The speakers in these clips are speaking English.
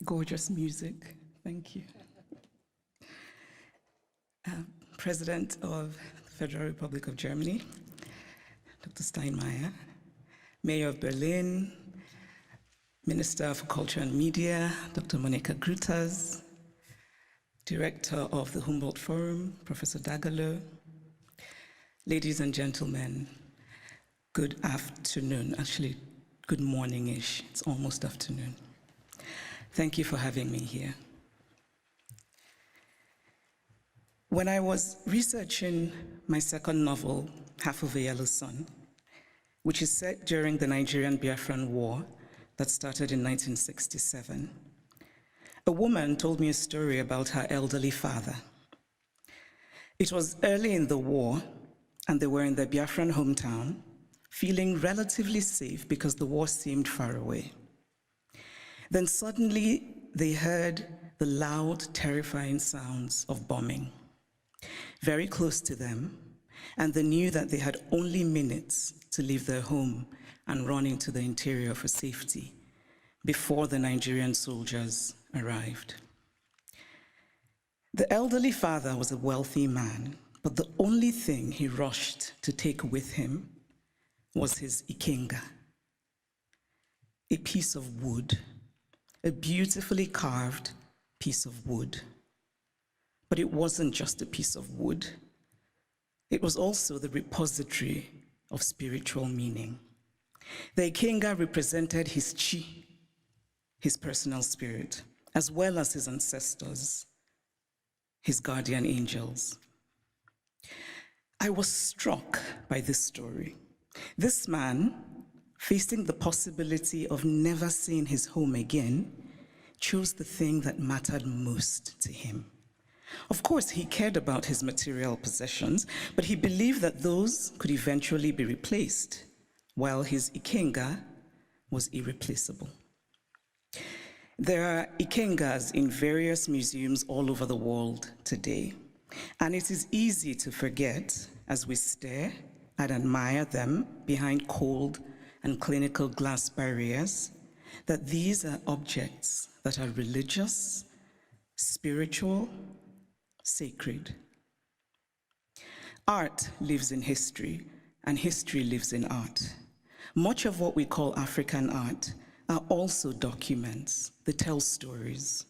gorgeous music. Thank you. President of the Federal Republic of Germany, Dr. Steinmeier, Mayor of Berlin, Minister for Culture and Media, Dr. Monica Grütters, Director of the Humboldt Forum, Professor Dagalo, ladies and gentlemen, good afternoon. Actually, good morning-ish. It's almost afternoon. Thank you for having me here. When I was researching my second novel, Half of a Yellow Sun, which is set during the Nigerian Biafran War that started in 1967, a woman told me a story about her elderly father. It was early in the war, and they were in their Biafran hometown, feeling relatively safe because the war seemed far away. Then suddenly they heard the loud, terrifying sounds of bombing very close to them, and they knew that they had only minutes to leave their home and run into the interior for safety before the Nigerian soldiers arrived. The elderly father was a wealthy man, but the only thing he rushed to take with him was his ikenga, a piece of wood, a beautifully carved piece of wood. But it wasn't just a piece of wood. It was also the repository of spiritual meaning. The ikenga represented his chi, his personal spirit, as well as his ancestors, his guardian angels. I was struck by this story. This man, facing the possibility of never seeing his home again, chose the thing that mattered most to him. Of course, he cared about his material possessions, but he believed that those could eventually be replaced, while his ikenga was irreplaceable. There are ikengas in various museums all over the world today, and it is easy to forget as we stare and admire them behind cold and clinical glass barriers that these are objects that are religious, spiritual, sacred. Art lives in history, and history lives in art. Much of what we call African art are also documents. They tell stories.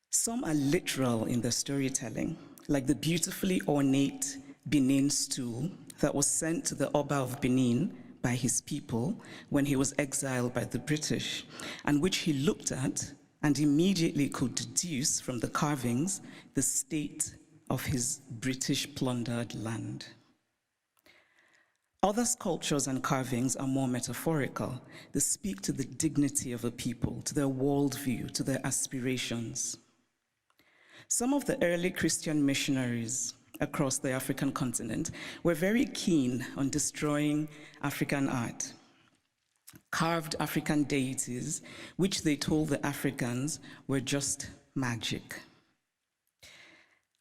Some are literal in their storytelling, like the beautifully ornate Benin stool that was sent to the Oba of Benin by his people when he was exiled by the British, and which he looked at and immediately could deduce from the carvings the state of his British plundered land. Other sculptures and carvings are more metaphorical. They speak to the dignity of a people, to their worldview, to their aspirations. Some of the early Christian missionaries across the African continent were very keen on destroying African art. Carved African deities, which they told the Africans were just magic.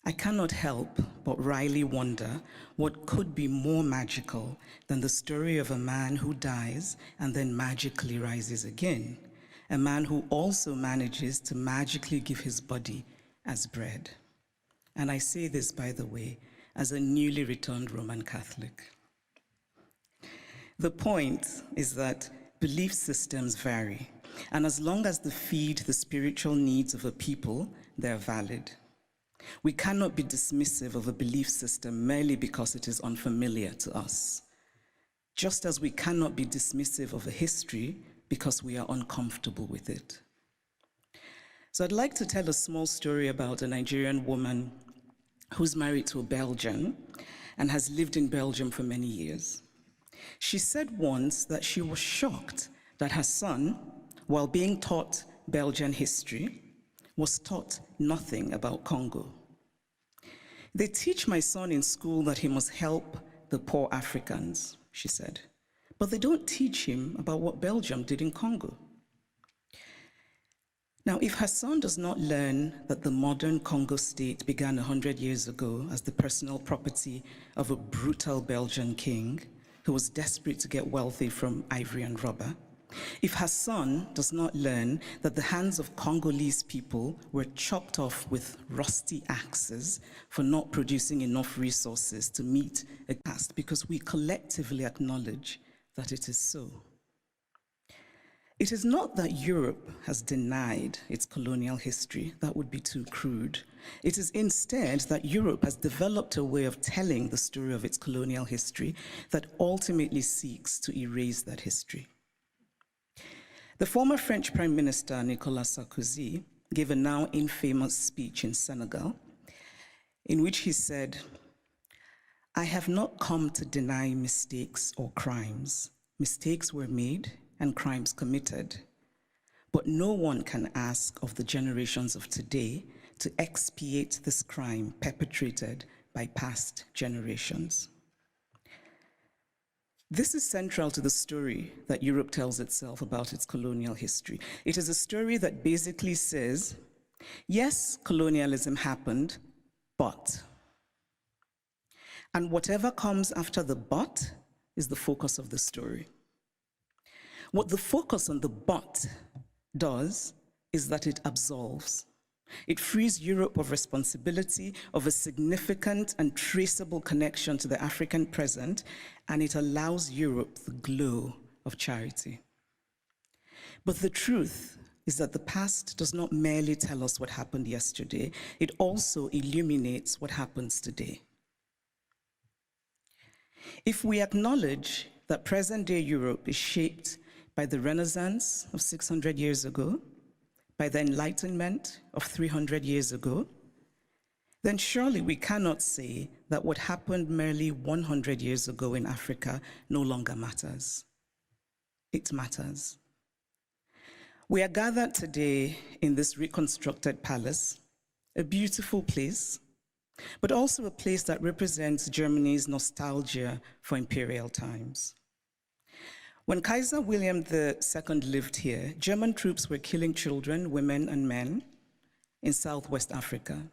I cannot help but wryly wonder what could be more magical than the story of a man who dies and then magically rises again, a man who also manages to magically give his body as bread. And I say this, by the way, as a newly returned Roman Catholic. The point is that belief systems vary, and as long as they feed the spiritual needs of a people, they're valid. We cannot be dismissive of a belief system merely because it is unfamiliar to us, just as we cannot be dismissive of a history because we are uncomfortable with it. So I'd like to tell a small story about a Nigerian woman who's married to a Belgian and has lived in Belgium for many years. She said once that she was shocked that her son, while being taught Belgian history, was taught nothing about Congo. They teach my son in school that he must help the poor Africans, she said, but they don't teach him about what Belgium did in Congo. Now, if her son does not learn that the modern Congo state began 100 years ago as the personal property of a brutal Belgian king who was desperate to get wealthy from ivory and rubber, If her son does not learn that the hands of Congolese people were chopped off with rusty axes for not producing enough resources to meet a task, because we collectively acknowledge that it is so. It is not that Europe has denied its colonial history. That would be too crude. It is instead that Europe has developed a way of telling the story of its colonial history that ultimately seeks to erase that history. The former French Prime Minister, Nicolas Sarkozy, gave a now infamous speech in Senegal in which he said, "I have not come to deny mistakes or crimes. Mistakes were made and crimes committed. But no one can ask of the generations of today to expiate this crime perpetrated by past generations." This is central to the story that Europe tells itself about its colonial history. It is a story that basically says, yes, colonialism happened, but. And whatever comes after the but is the focus of the story. What the focus on the but does is that it absolves. It frees Europe of responsibility, of a significant and traceable connection to the African present, and it allows Europe the glow of charity. But the truth is that the past does not merely tell us what happened yesterday, it also illuminates what happens today. If we acknowledge that present-day Europe is shaped by the Renaissance of 600 years ago, by the Enlightenment of 300 years ago, then surely we cannot say that what happened merely 100 years ago in Africa no longer matters. It matters. We are gathered today in this reconstructed palace, a beautiful place, but also a place that represents Germany's nostalgia for imperial times. When Kaiser William II lived here, German troops were killing children, women, and men in Southwest Africa.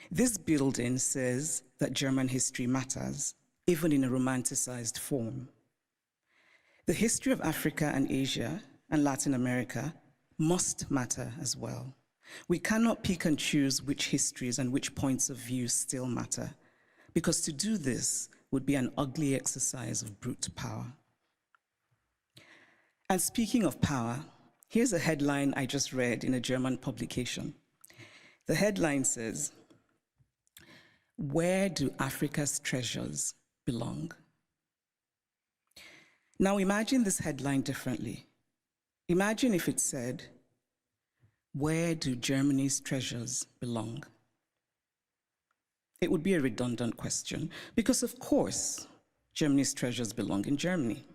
This building says that German history matters, even in a romanticized form. The history of Africa and Asia and Latin America must matter as well. We cannot pick and choose which histories and which points of view still matter, because to do this would be an ugly exercise of brute power. And speaking of power, here's a headline I just read in a German publication. The headline says, "Where do Africa's treasures belong?" Now imagine this headline differently. Imagine if it said, "Where do Germany's treasures belong?" It would be a redundant question, because of course, Germany's treasures belong in Germany.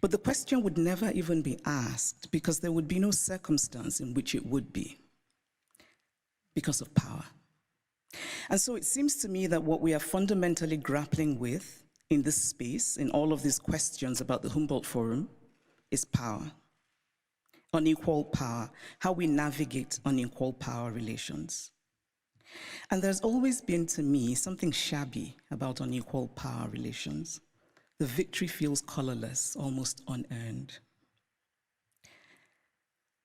But the question would never even be asked, because there would be no circumstance in which it would be, because of power. And so it seems to me that what we are fundamentally grappling with in this space, in all of these questions about the Humboldt Forum, is power. Unequal power, how we navigate unequal power relations. And there's always been, to me, something shabby about unequal power relations. The victory feels colorless, almost unearned.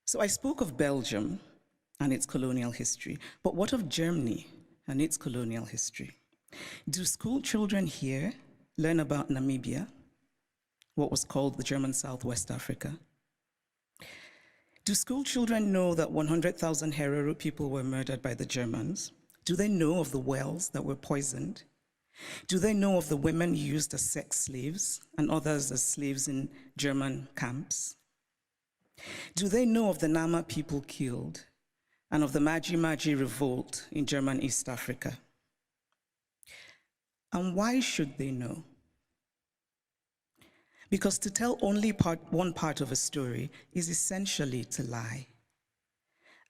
So I spoke of Belgium and its colonial history, but what of Germany and its colonial history? Do school children here learn about Namibia, what was called the German Southwest Africa? Do school children know that 100,000 Herero people were murdered by the Germans? Do they know of the wells that were poisoned? Do they know of the women used as sex slaves and others as slaves in German camps? Do they know of the Nama people killed and of the Maji Maji revolt in German East Africa? And why should they know? Because to tell only one part of a story is essentially to lie.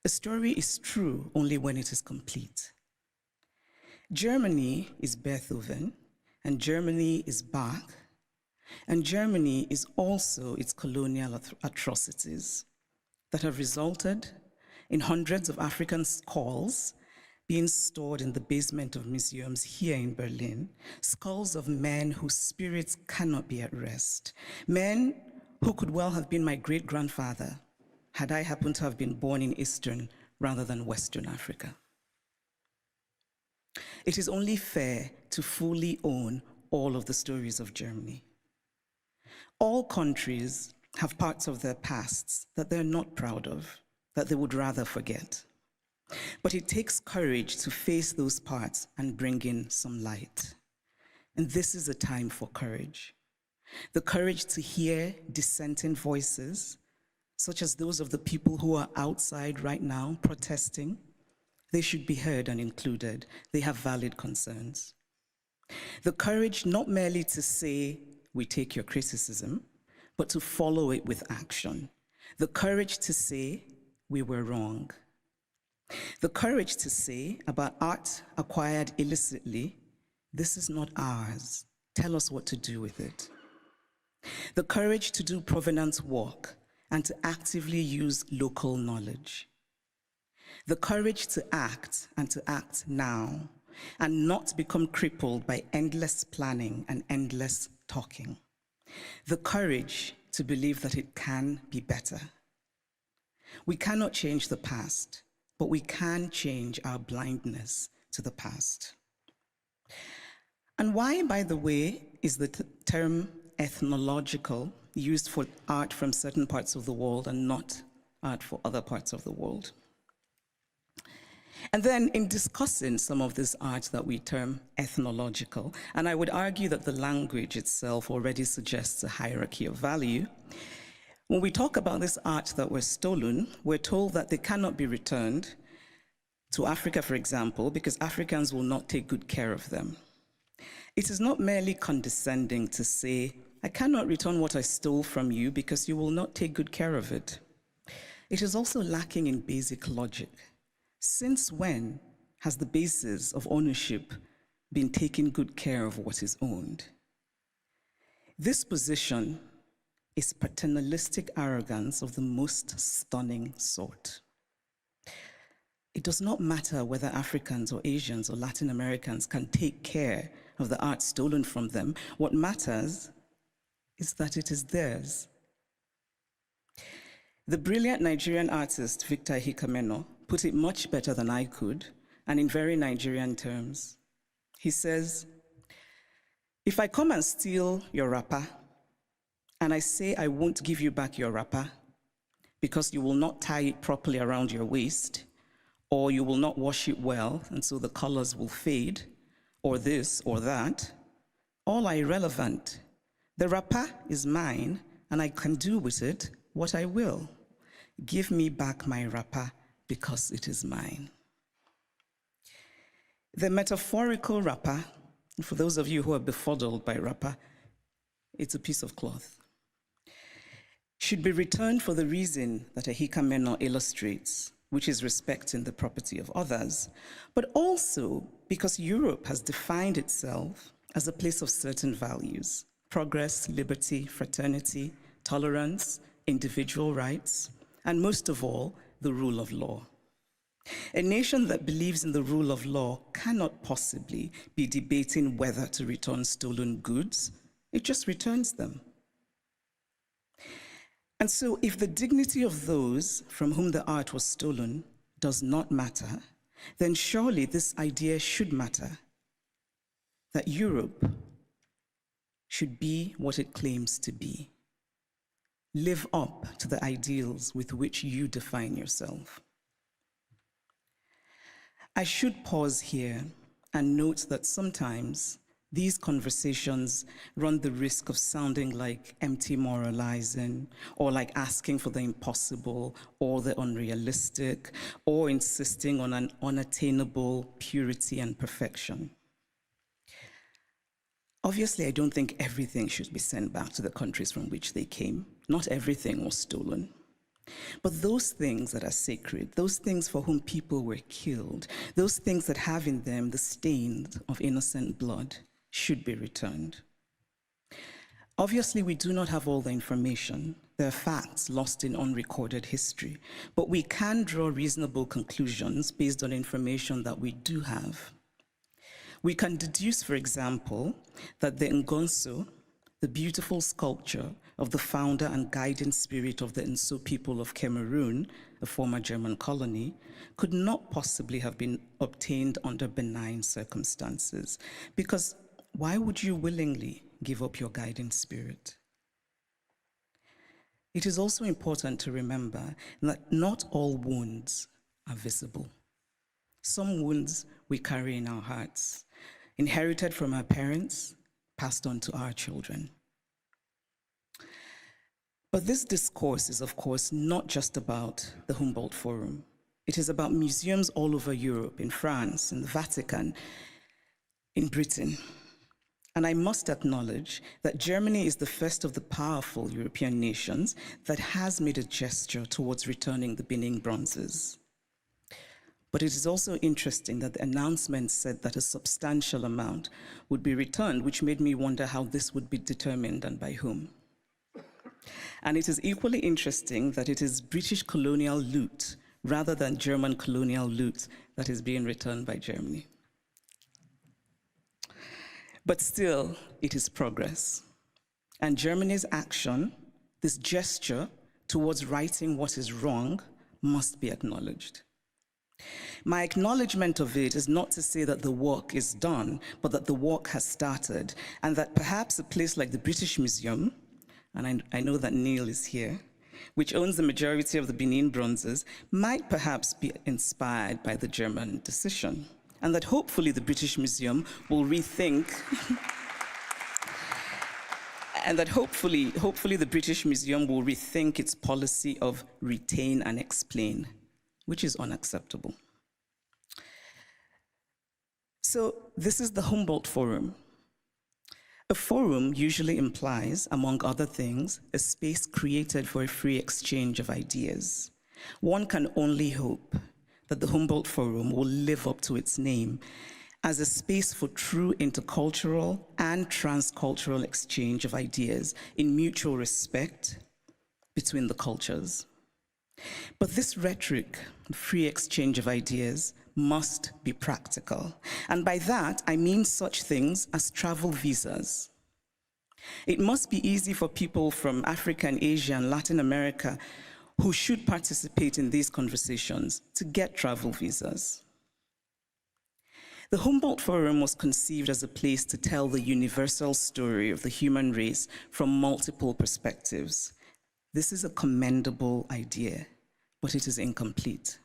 A story is true only when it is complete. Germany is Beethoven, and Germany is Bach, and Germany is also its colonial atrocities that have resulted in hundreds of African skulls being stored in the basement of museums here in Berlin, skulls of men whose spirits cannot be at rest, men who could well have been my great-grandfather had I happened to have been born in Eastern rather than Western Africa. It is only fair to fully own all of the stories of Germany. All countries have parts of their pasts that they're not proud of, that they would rather forget. But it takes courage to face those parts and bring in some light. And this is a time for courage. The courage to hear dissenting voices, such as those of the people who are outside right now protesting. They should be heard and included. They have valid concerns. The courage not merely to say, we take your criticism, but to follow it with action. The courage to say, we were wrong. The courage to say about art acquired illicitly, this is not ours. Tell us what to do with it. The courage to do provenance work and to actively use local knowledge. The courage to act and to act now and not become crippled by endless planning and endless talking. The courage to believe that it can be better. We cannot change the past, but we can change our blindness to the past. And why, by the way, is the term ethnological used for art from certain parts of the world and not art for other parts of the world? And then in discussing some of this art that we term ethnological, and I would argue that the language itself already suggests a hierarchy of value, when we talk about this art that was stolen, we're told that they cannot be returned to Africa, for example, because Africans will not take good care of them. It is not merely condescending to say, I cannot return what I stole from you because you will not take good care of it. It is also lacking in basic logic. Since when has the basis of ownership been taking good care of what is owned? This position is paternalistic arrogance of the most stunning sort. It does not matter whether Africans or Asians or Latin Americans can take care of the art stolen from them. What matters is that it is theirs. The brilliant Nigerian artist Victor Hikameno put it much better than I could, and in very Nigerian terms. He says, if I come and steal your wrapper, and I say I won't give you back your wrapper because you will not tie it properly around your waist, or you will not wash it well, and so the colors will fade, or this or that, all are irrelevant. The wrapper is mine, and I can do with it what I will. Give me back my wrapper because it is mine. The metaphorical wrapper, for those of you who are befuddled by wrapper, it's a piece of cloth, should be returned for the reason that Hikameno illustrates, which is respecting the property of others, but also because Europe has defined itself as a place of certain values: progress, liberty, fraternity, tolerance, individual rights, and most of all, the rule of law. A nation that believes in the rule of law cannot possibly be debating whether to return stolen goods. It just returns them. And so if the dignity of those from whom the art was stolen does not matter, then surely this idea should matter, that Europe should be what it claims to be. Live up to the ideals with which you define yourself. I should pause here and note that sometimes these conversations run the risk of sounding like empty moralizing, or like asking for the impossible or the unrealistic, or insisting on an unattainable purity and perfection. Obviously, I don't think everything should be sent back to the countries from which they came. Not everything was stolen. But those things that are sacred, those things for whom people were killed, those things that have in them the stains of innocent blood, should be returned. Obviously, we do not have all the information. There are facts lost in unrecorded history, but we can draw reasonable conclusions based on information that we do have. We can deduce, for example, that the Ngonso, the beautiful sculpture of the founder and guiding spirit of the Nso people of Cameroon, a former German colony, could not possibly have been obtained under benign circumstances, because why would you willingly give up your guiding spirit? It is also important to remember that not all wounds are visible. Some wounds we carry in our hearts, inherited from our parents, passed on to our children. But this discourse is, of course, not just about the Humboldt Forum. It is about museums all over Europe, in France, in the Vatican, in Britain. And I must acknowledge that Germany is the first of the powerful European nations that has made a gesture towards returning the Benin bronzes. But it is also interesting that the announcement said that a substantial amount would be returned, which made me wonder how this would be determined and by whom. And it is equally interesting that it is British colonial loot rather than German colonial loot that is being returned by Germany. But still, it is progress. And Germany's action, this gesture towards righting what is wrong, must be acknowledged. My acknowledgement of it is not to say that the work is done, but that the work has started, and that perhaps a place like the British Museum, and I know that Neil is here, which owns the majority of the Benin bronzes, might perhaps be inspired by the German decision, and that hopefully the British Museum will rethink, and that hopefully the British Museum will rethink its policy of retain and explain, which is unacceptable. So this is the Humboldt Forum. A forum usually implies, among other things, a space created for a free exchange of ideas. One can only hope that the Humboldt Forum will live up to its name as a space for true intercultural and transcultural exchange of ideas in mutual respect between the cultures. But this rhetoric, free exchange of ideas, must be practical. And by that, I mean such things as travel visas. It must be easy for people from Africa and Asia and Latin America who should participate in these conversations to get travel visas. The Humboldt Forum was conceived as a place to tell the universal story of the human race from multiple perspectives. This is a commendable idea, but it is incomplete.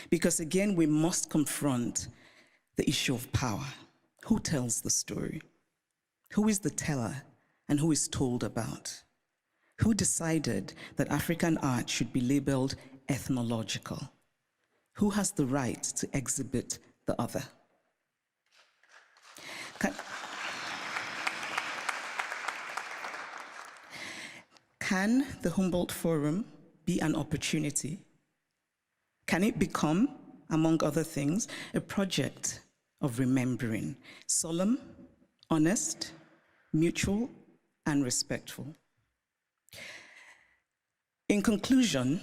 Because again, we must confront the issue of power. Who tells the story? Who is the teller and who is told about? Who decided that African art should be labeled ethnological? Who has the right to exhibit the other? Can the Humboldt Forum be an opportunity? Can it become, among other things, a project of remembering, solemn, honest, mutual, and respectful? In conclusion,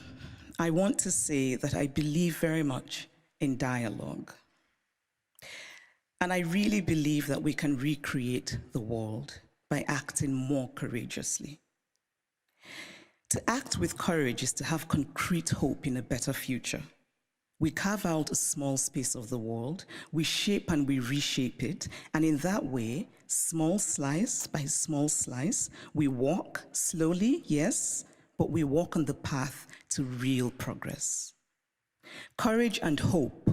I want to say that I believe very much in dialogue. And I really believe that we can recreate the world by acting more courageously. To act with courage is to have concrete hope in a better future. We carve out a small space of the world, we shape and we reshape it, and in that way, small slice by small slice, we walk slowly, yes, but we walk on the path to real progress. Courage and hope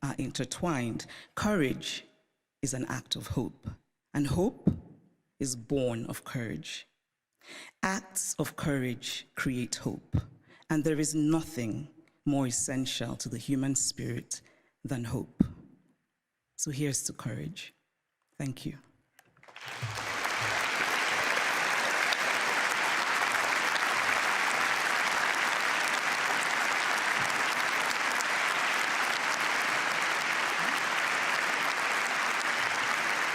are intertwined. Courage is an act of hope, and hope is born of courage. Acts of courage create hope, and there is nothing more essential to the human spirit than hope. So here's to courage. Thank you.